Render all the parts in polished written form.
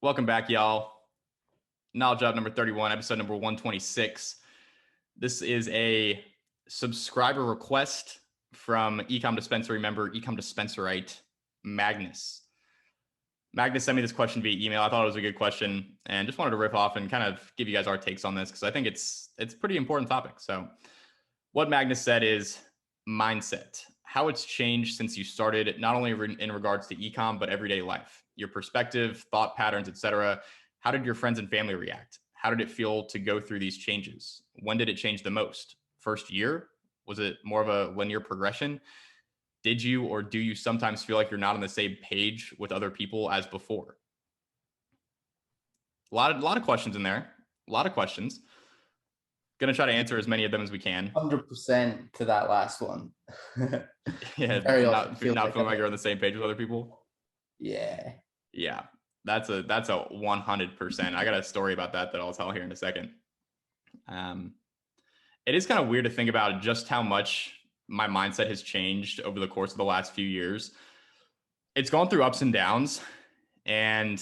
Welcome back, y'all. Knowledge Job number 31, episode number 126. This is a subscriber request from Ecom Dispensary member, Ecom Dispenserite, Magnus. Magnus sent me this question via email. I thought it was a good question and just wanted to riff off and kind of give you guys our takes on this because I think it's a pretty important topic. So what Magnus said is mindset, how it's changed since you started, not only in regards to ecom, but everyday life, your perspective, thought patterns, etc. How did your friends and family react? How did it feel to go through these changes? When did it change the most? First year? Was it more of a linear progression? Did you or do you sometimes feel like you're not on the same page with other people as before? A lot of questions in there. A lot of questions. Going to try to answer as many of them as we can. 100% to that last one. Yeah, not feeling like you're on the same page with other people. Yeah. That's a 100%. I got a story about that I'll tell here in a second. It is kind of weird to think about just how much my mindset has changed over the course of the last few years. It's gone through ups and downs, and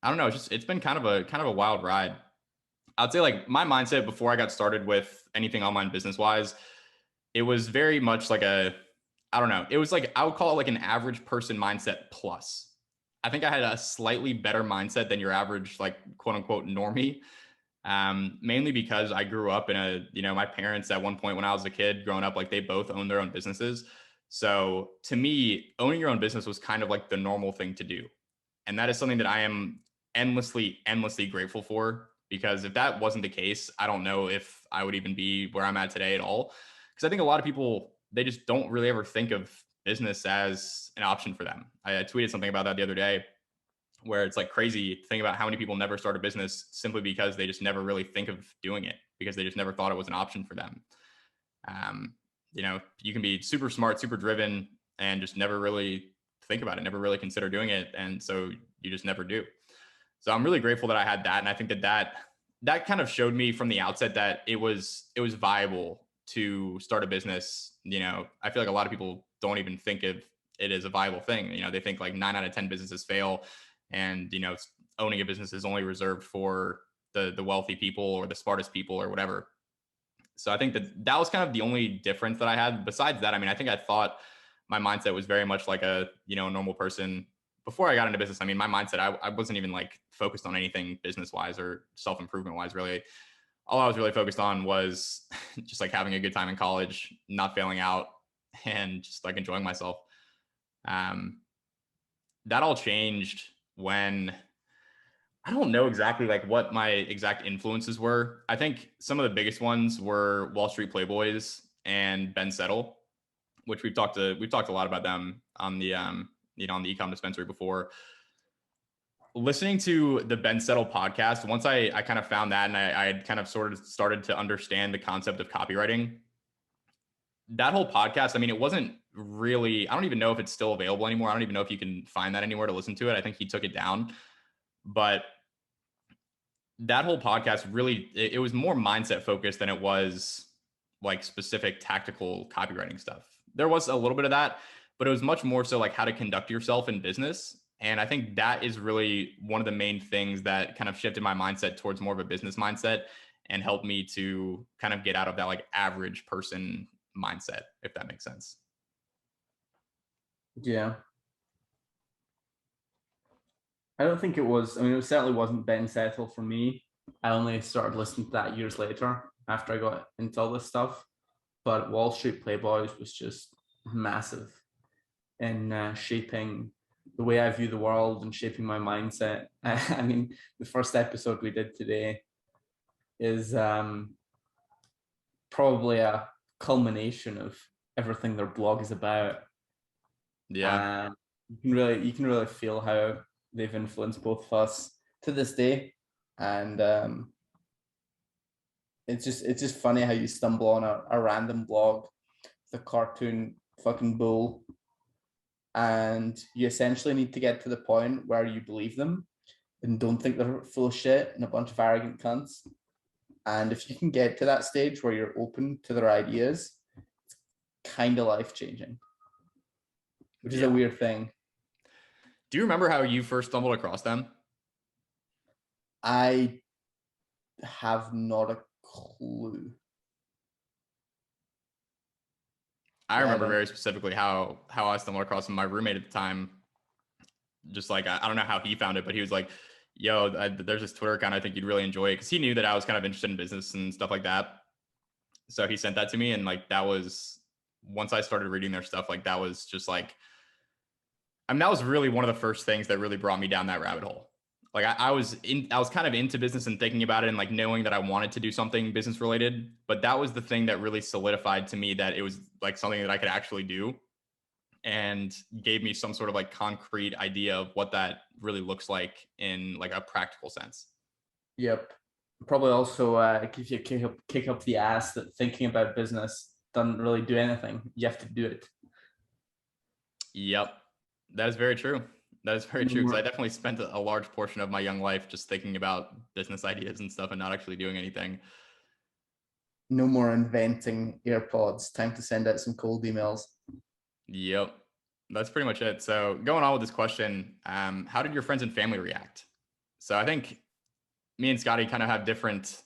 I don't know. It's been kind of a wild ride. I'd say like my mindset before I got started with anything online business wise, it was very much like I don't know. It was like, I would call it like an average person mindset plus. I think I had a slightly better mindset than your average, like quote unquote normie. Mainly because I grew up in my parents at one point when I was a kid growing up, like they both owned their own businesses. So to me, owning your own business was kind of like the normal thing to do. And that is something that I am endlessly grateful for, because if that wasn't the case, I don't know if I would even be where I'm at today at all. Because I think a lot of people, they just don't really ever think of business as an option for them. I tweeted something about that the other day where it's like crazy to think about how many people never start a business simply because they just never really think of doing it, because they just never thought it was an option for them. You can be super smart, super driven, and just never really think about it, never really consider doing it. And so you just never do. So I'm really grateful that I had that. And I think that kind of showed me from the outset that it was viable to start a business. I feel like a lot of people don't even think of it as a viable thing. They think like 9 out of 10 businesses fail, and owning a business is only reserved for the wealthy people or the smartest people or whatever. So I think that was kind of the only difference that I had. Besides that, I think I thought my mindset was very much like a normal person before I got into business. My mindset, I wasn't even like focused on anything business wise or self-improvement wise, really. All I was really focused on was just like having a good time in college, not failing out, and just like enjoying myself. That all changed when I don't know exactly like what my exact influences were. I think some of the biggest ones were Wall Street Playboys and Ben Settle, which we've talked a lot about them on the on the Ecom Dispensary before. Listening to the Ben Settle podcast, once I kind of found that, and I had kind of sort of started to understand the concept of copywriting, that whole podcast, it wasn't really, I don't even know if it's still available anymore. I don't even know if you can find that anywhere to listen to it. I think he took it down. But that whole podcast really, it was more mindset focused than it was like specific tactical copywriting stuff. There was a little bit of that, but it was much more so like how to conduct yourself in business. And I think that is really one of the main things that kind of shifted my mindset towards more of a business mindset and helped me to kind of get out of that like average person mindset, if that makes sense. Yeah. I don't think it was, it certainly wasn't Ben Settle for me. I only started listening to that years later after I got into all this stuff. But Wall Street Playboys was just massive in shaping the way I view the world and shaping my mindset. The first episode we did today is probably a culmination of everything their blog is about. Yeah. And you can really feel how they've influenced both of us to this day. And it's just funny how you stumble on a random blog, the cartoon fucking bull, and you essentially need to get to the point where you believe them and don't think they're full of shit and a bunch of arrogant cunts. And if you can get to that stage where you're open to their ideas, it's kind of life-changing, which is a weird thing. Do you remember how you first stumbled across them? I have not a clue. I Yeah, I remember don't. very specifically how I stumbled across them. My roommate at the time, just like I don't know how he found it, but he was like, "Yo, there's this Twitter account. I think you'd really enjoy it," because he knew that I was kind of interested in business and stuff like that. So he sent that to me, and like that was once I started reading their stuff. Like that was just like, I mean, that was really one of the first things that really brought me down that rabbit hole. Like I was kind of into business and thinking about it and like knowing that I wanted to do something business related, but that was the thing that really solidified to me that it was like something that I could actually do and gave me some sort of like concrete idea of what that really looks like in like a practical sense. Yep. Probably also gives you a kick up the ass that thinking about business doesn't really do anything. You have to do it. Yep. That is very true. That is very No true. Because I more, definitely spent a large portion of my young life just thinking about business ideas and stuff and not actually doing anything. no more inventing AirPods. Time to send out some cold emails. Yep. That's pretty much it. So going on with this question, how did your friends and family react? So I think me and Scotty kind of have different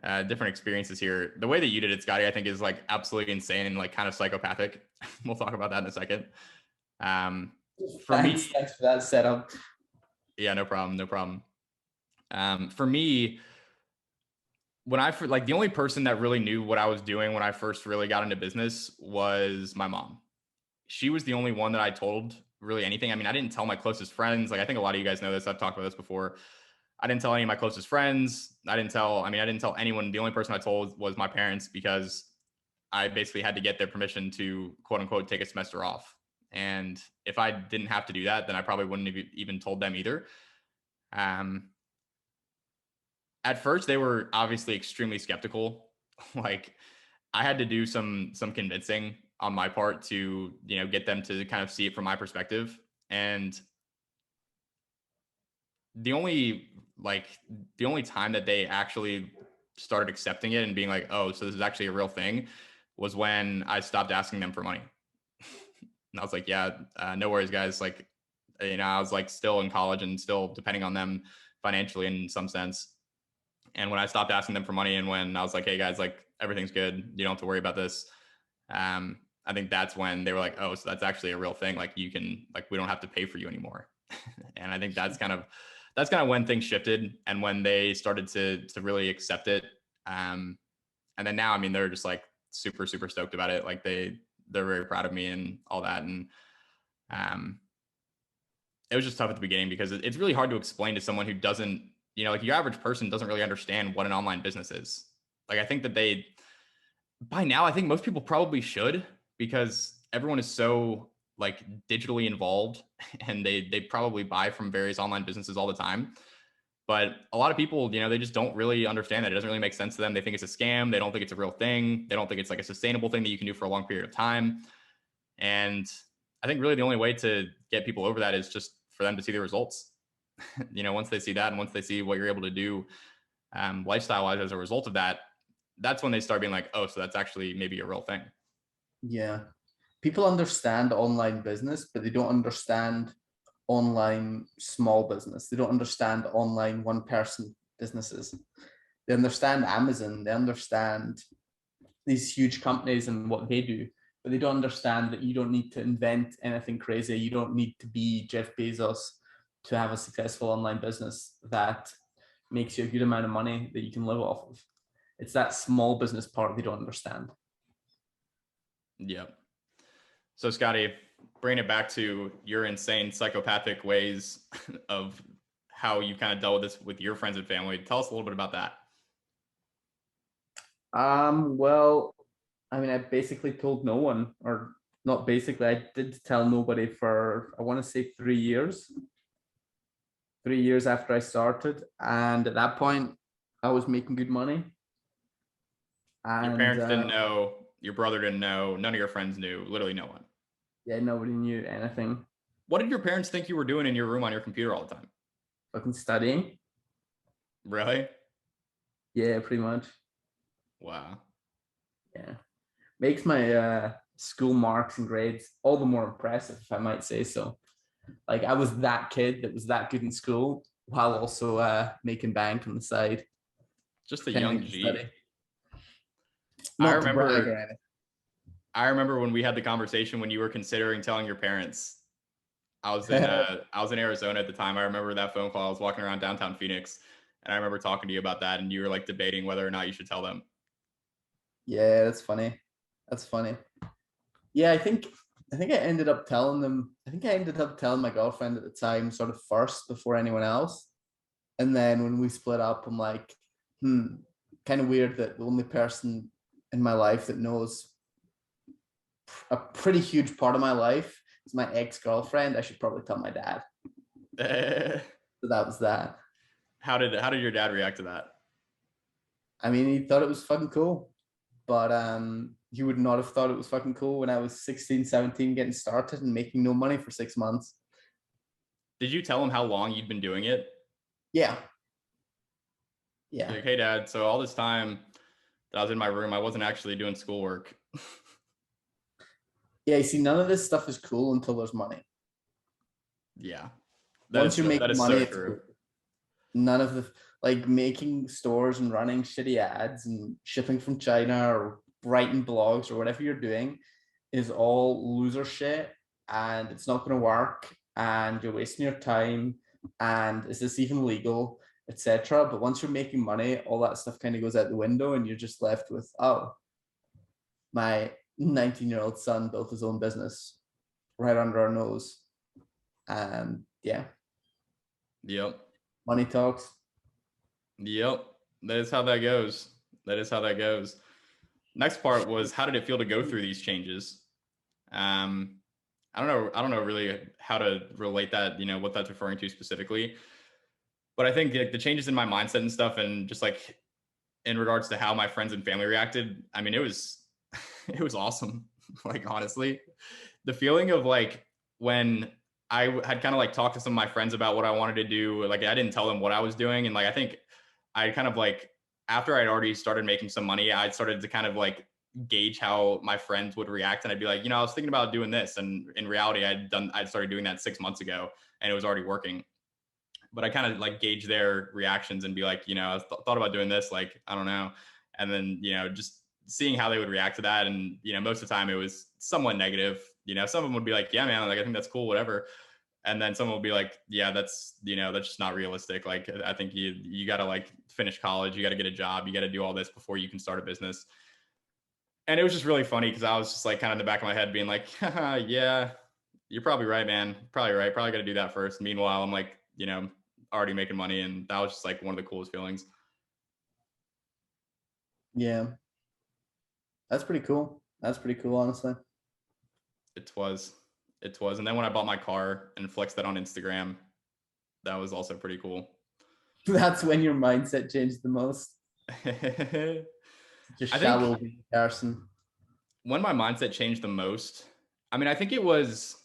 experiences here. The way that you did it, Scotty, I think is like absolutely insane and like kind of psychopathic. We'll talk about that in a second. For me, Thanks for that setup. yeah, no problem, no problem. For me, when like the only person that really knew what I was doing when I first really got into business was my mom. She was the only one that I told really anything. I mean, I didn't tell my closest friends. Like I think a lot of you guys know this. I've talked about this before. I didn't tell any of my closest friends. I didn't tell anyone. The only person I told was my parents because I basically had to get their permission to quote unquote take a semester off. And if I didn't have to do that, then I probably wouldn't have even told them either. Um, at first they were obviously extremely skeptical. Like I had to do some convincing on my part to, get them to kind of see it from my perspective. And the only like the only time that they actually started accepting it and being like, "Oh, so this is actually a real thing," was when I stopped asking them for money. And I was like, "Yeah, no worries, guys." Like, I was like still in college and still depending on them financially in some sense. And when I stopped asking them for money and when I was like, "Hey guys, like everything's good. You don't have to worry about this." I think that's when they were like, "Oh, so that's actually a real thing. Like you can like we don't have to pay for you anymore." And I think that's kind of when things shifted and when they started to really accept it. And then now, I mean, they're just like super super stoked about it. Like they're very proud of me and all that. And um, it was just tough at the beginning because it's really hard to explain to someone who doesn't, like your average person doesn't really understand what an online business is. Like I think that by now, I think most people probably should because everyone is so like digitally involved and they probably buy from various online businesses all the time. But a lot of people, they just don't really understand that. It doesn't really make sense to them. They think it's a scam. They don't think it's a real thing. They don't think it's like a sustainable thing that you can do for a long period of time. And I think really the only way to get people over that is just for them to see the results. Once they see that and once they see what you're able to do lifestyle wise as a result of that, that's when they start being like, oh, so that's actually maybe a real thing. Yeah. People understand online business, but they don't understand online small business. They don't understand online one person businesses. They understand Amazon, they understand these huge companies and what they do, but they don't understand that you don't need to invent anything crazy. You don't need to be Jeff Bezos to have a successful online business that makes you a good amount of money that you can live off of. It's that small business part they don't understand. Yep. So Scotty, bring it back to your insane psychopathic ways of how you kind of dealt with this with your friends and family. Tell us a little bit about that. Well, I mean, I basically told no one, or not basically, I did tell nobody for, I want to say 3 years. 3 years after I started. And at that point, I was making good money. Your And parents didn't know, your brother didn't know, none of your friends knew, literally no one. yeah, nobody knew anything. What did your parents think you were doing in your room on your computer all the time? Fucking studying. Really? Yeah, pretty much. Wow. Yeah. Makes my school marks and grades all the more impressive, if I might say so. Like I was that kid that was that good in school while also making bank on the side, Just a young pretending to G. study. I Not to brag remember or anything. I remember when we had the conversation when you were considering telling your parents. I was in Arizona at the time. I remember that phone call. I was walking around downtown Phoenix, and I remember talking to you about that, and you were like debating whether or not you should tell them. Yeah, that's funny. That's funny. Yeah, I think I ended up telling them. I think I ended up telling my girlfriend at the time, sort of first before anyone else. And then when we split up, I'm like, kind of weird that the only person in my life that knows a pretty huge part of my life is my ex-girlfriend. I should probably tell my dad. So that was that. How did your dad react to that? I mean, he thought it was fucking cool, but he would not have thought it was fucking cool when I was 16, 17, getting started and making no money for 6 months. Did you tell him how long you'd been doing it? Yeah. You're Yeah. like, hey dad, so all this time that I was in my room, I wasn't actually doing schoolwork. Yeah. You see, none of this stuff is cool until there's money. Yeah, Once you're that making is money, so it's true. cool. None of the like making stores and running shitty ads and shipping from China or writing blogs or whatever you're doing is all loser shit, and it's not going to work, and you're wasting your time, and is this even legal, etc. But once you're making money, all that stuff kind of goes out the window, and you're just left with, oh, my 19-year-old son built his own business right under our nose, and yeah, Yep. money talks. Yep. That is how that goes. That is how that goes. Next part was, how did it feel to go through these changes? Um, I don't know. I don't know really how to relate that, what that's referring to specifically. But I think the changes in my mindset and stuff, and just like in regards to how my friends and family reacted, I mean, it was it was awesome. Like honestly, the feeling of like when I had kind of like talked to some of my friends about what I wanted to do, like I didn't tell them what I was doing, and like I think I kind of like after I'd already started making some money, I started to kind of like gauge how my friends would react, and I'd be like, I was thinking about doing this, and in reality, I'd started doing that 6 months ago, and it was already working. But I kind of like gauge their reactions and be like, I thought about doing this, like I don't know, and then just seeing how they would react to that, and most of the time it was somewhat negative. Some of them would be like, yeah, man, like I think that's cool, whatever. And then someone will be like, yeah, that's just not realistic. Like I think you got to like finish college, you got to get a job, you got to do all this before you can start a business. And it was just really funny because I was just like kind of in the back of my head being like, yeah, you're probably right, man, probably right, probably got to do that first. Meanwhile, I'm like, already making money, and that was just like one of the coolest feelings. Yeah, that's pretty cool. That's pretty cool, honestly. It was, and then when I bought my car and flexed that on Instagram, that was also pretty cool. That's when your mindset changed the most. Just I think shallow person. when my mindset changed the most, I mean, I think it was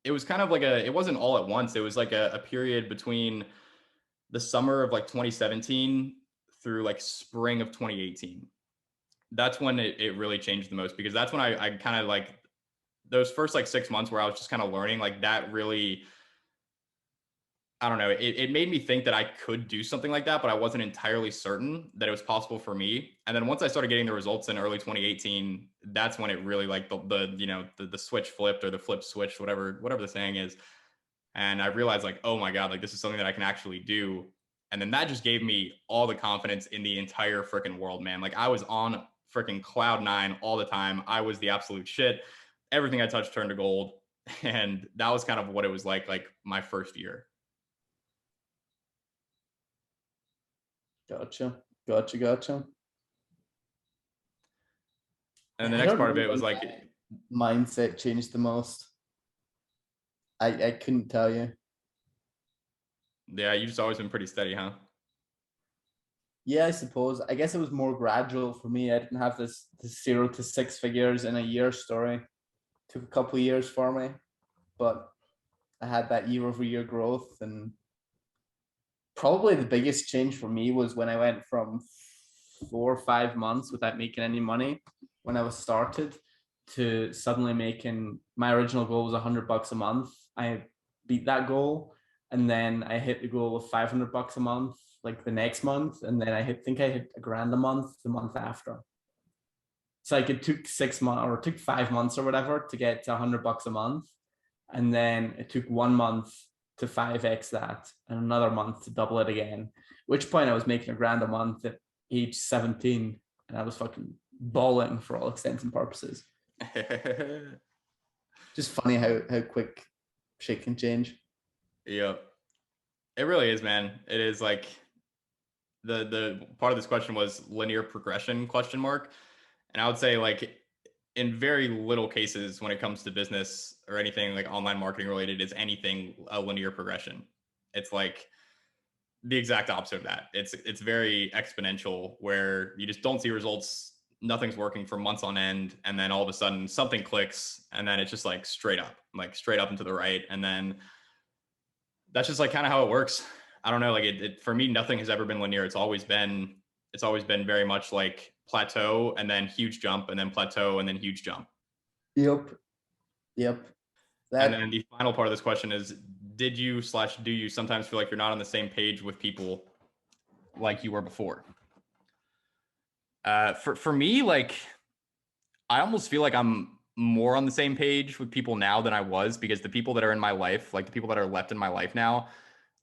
kind of like it wasn't all at once. It was like a period between the summer of like 2017 through like spring of 2018. That's when it really changed the most, because that's when I kind of like those first like 6 months where I was just kind of learning, like that really, I don't know, it made me think that I could do something like that, but I wasn't entirely certain that it was possible for me. And then once I started getting the results in early 2018, that's when it really like the switch flipped, or the flip switched, whatever the saying is. And I realized like, oh my God, like this is something that I can actually do. And then that just gave me all the confidence in the entire freaking world, man. Like I was on freaking cloud nine all the time. I was the absolute shit. Everything I touched turned to gold. And that was kind of what it was like my first year. Gotcha. Gotcha. And the I next don't part of know it was when like, my mindset changed the most. I couldn't tell you. yeah, you just always been pretty steady, huh? Yeah, I suppose. I guess it was more gradual for me. I didn't have this 0 to 6 figures in a year story. It took a couple of years for me, but I had that year-over-year growth. And probably the biggest change for me was when I went from 4 or 5 months without making any money when I was started to suddenly making, my original goal was $100 a month. I beat that goal. And then I hit the goal of $500 a month, like the next month. And then I think I hit $1,000 a month the month after. So like it took 6 months or it took 5 months or whatever to get to $100 a month. And then it took 1 month to 5x that and another month to double it again. At which point I was making $1,000 a month at age 17 and I was fucking balling for all intents and purposes. Just funny how quick shit can change. Yep. It really is, man. It is like the part of this question was linear progression ? And I would say like in very little cases when it comes to business or anything like online marketing related is anything a linear progression. It's like the exact opposite of that. It's very exponential where you just don't see results, nothing's working for months on end, and then all of a sudden something clicks and then it's just like straight up and to the right. And then that's just like kind of how it works. I don't know, like it for me, nothing has ever been linear. It's always been very much like plateau and then huge jump and then plateau and then huge jump. Yep. And then the final part of this question is, did you / do you sometimes feel like you're not on the same page with people like you were before? For me, like, I almost feel like I'm more on the same page with people now than I was, because the people that are in my life, like the people that are left in my life now,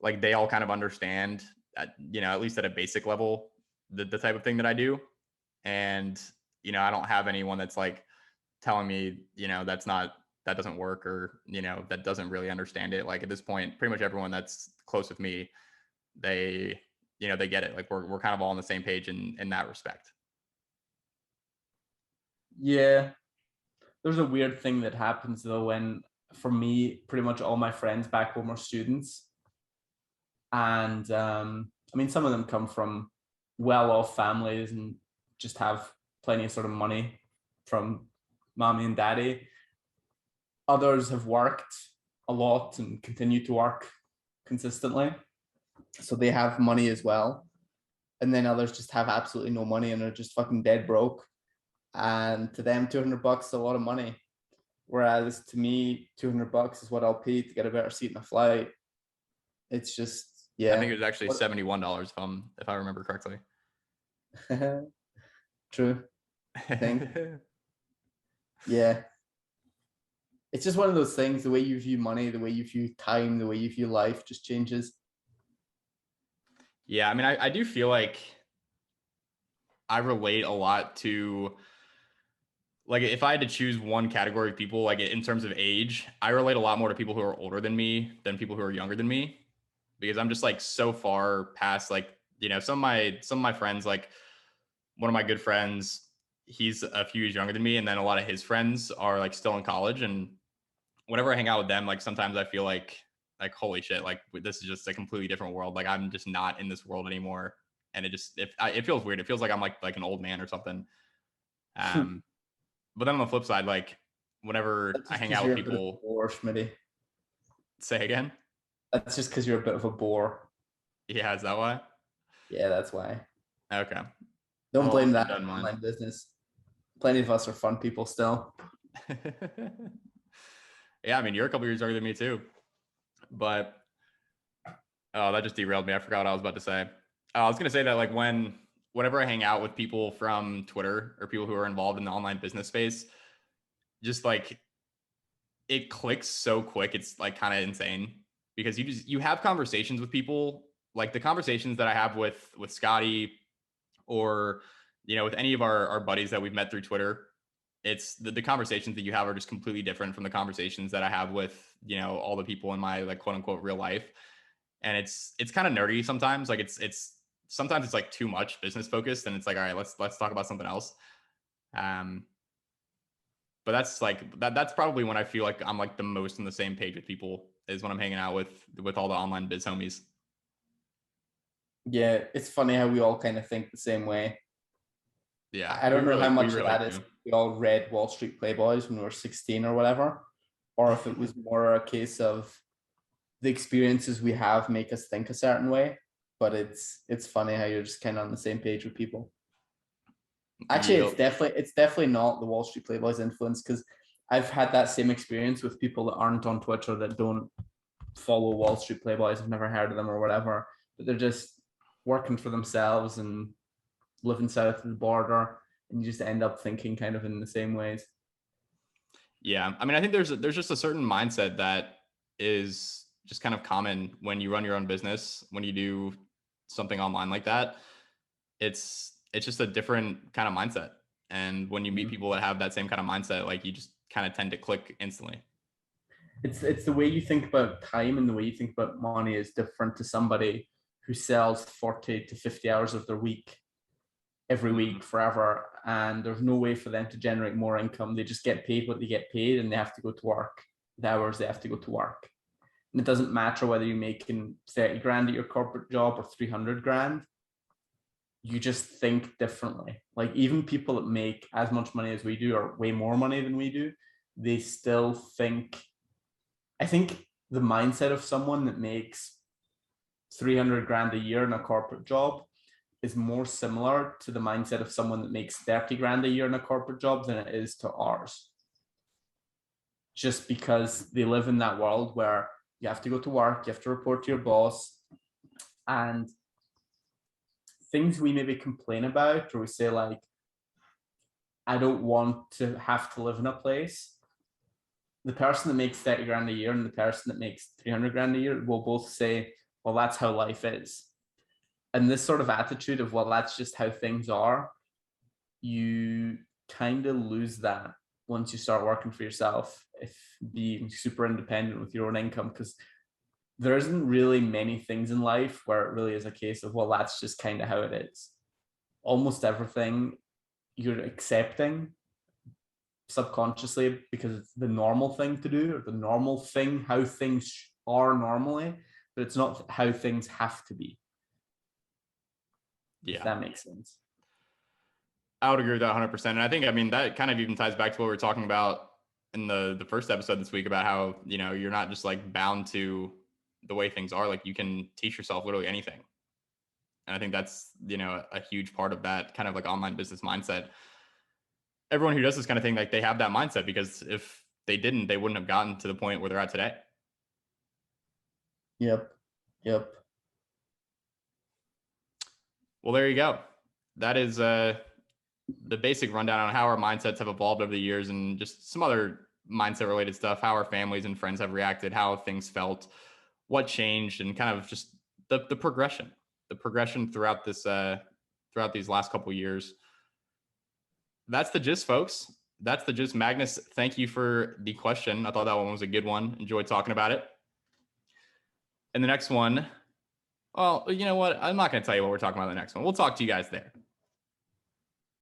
like they all kind of understand, at least at a basic level, the type of thing that I do. And, I don't have anyone that's like telling me, that doesn't work, or, that doesn't really understand it. Like at this point, pretty much everyone that's close with me, they get it. Like we're kind of all on the same page in that respect. Yeah. There's a weird thing that happens though when, for me, pretty much all my friends back home are students. And I mean, some of them come from well-off families and just have plenty of sort of money from mommy and daddy. Others have worked a lot and continue to work consistently, so they have money as well. And then others just have absolutely no money and are just fucking dead broke. And to them, $200 is a lot of money. Whereas to me, $200 is what I'll pay to get a better seat in a flight. It's just, yeah. I think it was actually $71 if I remember correctly. True. I think. Yeah. It's just one of those things. The way you view money, the way you view time, the way you view life just changes. Yeah, I mean, I do feel like I relate a lot to, like, if I had to choose one category of people, like in terms of age, I relate a lot more to people who are older than me than people who are younger than me, because I'm just like so far past, like, some of my friends, like one of my good friends, he's a few years younger than me, and then a lot of his friends are like still in college. And whenever I hang out with them, like sometimes I feel like holy shit, like this is just a completely different world. Like I'm just not in this world anymore, and it feels weird. It feels like I'm like an old man or something. But then on the flip side, like whenever I hang out with people, say again. That's just because you're a bit of a bore. Yeah, is that why? Yeah, that's why. Okay. Don't blame that on online business. Plenty of us are fun people still. Yeah, I mean, you're a couple years younger than me too. But that just derailed me. I forgot what I was about to say. I was gonna say that like whenever I hang out with people from Twitter or people who are involved in the online business space, just like it clicks so quick. It's like kind of insane, because you have conversations with people, like the conversations that I have with Scotty, or with any of our buddies that we've met through Twitter. It's the conversations that you have are just completely different from the conversations that I have with all the people in my like quote unquote real life. And it's kind of nerdy sometimes. Like it's sometimes it's like too much business focused, and it's like, all right, let's talk about something else. But that's like that's probably when I feel like I'm like the most on the same page with people, is when I'm hanging out with all the online biz homies. Yeah, it's funny how we all kind of think the same way. Yeah, I don't know how much really of that is we all read Wall Street Playboys when we were 16 or whatever, or if it was more a case of the experiences we have make us think a certain way. But it's funny how you're just kind of on the same page with people. Actually, it's definitely not the Wall Street Playboys influence, because I've had that same experience with people that aren't on Twitter, that don't follow Wall Street Playboys. I've never heard of them or whatever, but they're just working for themselves and living south of the border, and you just end up thinking kind of in the same ways. Yeah. I mean, I think there's just a certain mindset that is just kind of common when you run your own business, when you do something online like that. It's just a different kind of mindset. And when you meet people that have that same kind of mindset, like you just kind of tend to click instantly. It's the way you think about time and the way you think about money is different to somebody who sells 40 to 50 hours of their week every week forever, and there's no way for them to generate more income. They just get paid what they get paid, and they have to go to work the hours they have to go to work. And it doesn't matter whether you're making 30 grand at your corporate job or 300 grand. You just think differently. Like even people that make as much money as we do, or way more money than we do, they still think, I think the mindset of someone that makes 300 grand a year in a corporate job is more similar to the mindset of someone that makes 30 grand a year in a corporate job than it is to ours. Just because they live in that world where you have to go to work, you have to report to your boss, and things we maybe complain about, or we say like, I don't want to have to live in a place. The person that makes 30 grand a year and the person that makes 300 grand a year will both say, well, that's how life is. And this sort of attitude of, well, that's just how things are, you kind of lose that once you start working for yourself, if being super independent with your own income, because there isn't really many things in life where it really is a case of, well, that's just kind of how it is. Almost everything you're accepting subconsciously because it's the normal thing to do, or the normal thing, how things are normally, but it's not how things have to be. Yeah. If that makes sense. I would agree with that 100%. And I think, I mean, that kind of even ties back to what we were talking about in the first episode this week about how, you know, you're not just like bound to the way things are. Like you can teach yourself literally anything. And I think that's, you know, a huge part of that kind of like online business mindset. Everyone who does this kind of thing, like they have that mindset, because if they didn't, they wouldn't have gotten to the point where they're at today. Yep. Well, there you go. That is the basic rundown on how our mindsets have evolved over the years, and just some other mindset related stuff, how our families and friends have reacted, how things felt, what changed, and kind of just the progression throughout this throughout these last couple of years. That's the gist, folks. That's the gist. Magnus, thank you for the question. I thought that one was a good one. Enjoyed talking about it. And the next one, well, you know what? I'm not going to tell you what we're talking about in the next one. We'll talk to you guys there.